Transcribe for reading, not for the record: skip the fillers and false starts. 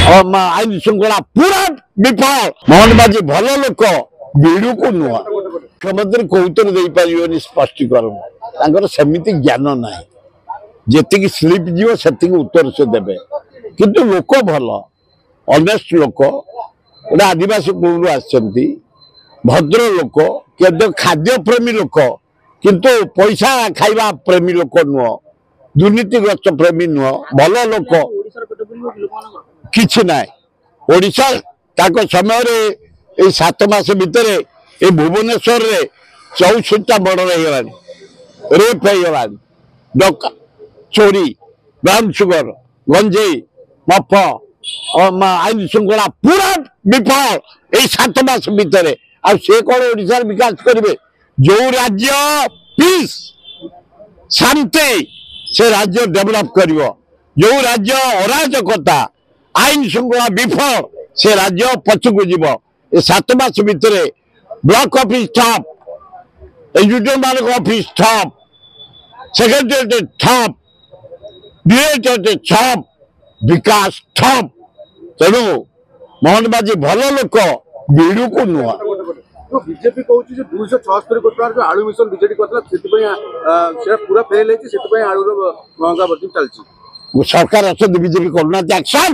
आईन श्रृंखला पूरा विफल। मोहन बाजी भल लोक बीड़ू को नुह मुख्यमंत्री कौतर दे पार स्पष्टीकरण सेमती ज्ञान ना जी स्लीप जीव से उत्तर से देवे किंतु लोक भल ऑनेस्ट लोक गोटे आदिवासी कुल भद्र लोक खाद्य प्रेमी लोक किंतु पैसा खाइबा प्रेमी लोक नुह दुर्नीतिग्रस्त प्रेमी नुह भल लोक किछि ना ओडिशा ताको समय रे 7 मास भितर ए भुवनेश्वर रे 64टा मर्डर हो गलानी रेप हो गलानी डका चोरी ब्राउन सुगर गंजेई मफ आईन श्रृंखला पूरा विफल ए 7 मास भितर आ से कौन ओडिशा विकास करेंगे जो राज्य पीस शांति से राज्य डेवलप कर जो राज्य अराजकता आईन श्रृंखला विफल से राज्य पछकू जीव ए 7 मास भितर ब्लॉक ऑफिस ठप एजुकेशन मान ऑफिस ठप सेक्रेटरी ठप डीएचओ ठप विकास ठप तेणु मोहन बाजी भल लोक बीड़ू को नुह बीजेपी कहूँ 276 कोटी जो आलू मिशन बीजेपी करता पूरा फेल होती आलू महंगा बर्तन चलती सरकार अच्छा बीजेपी करना एक्शन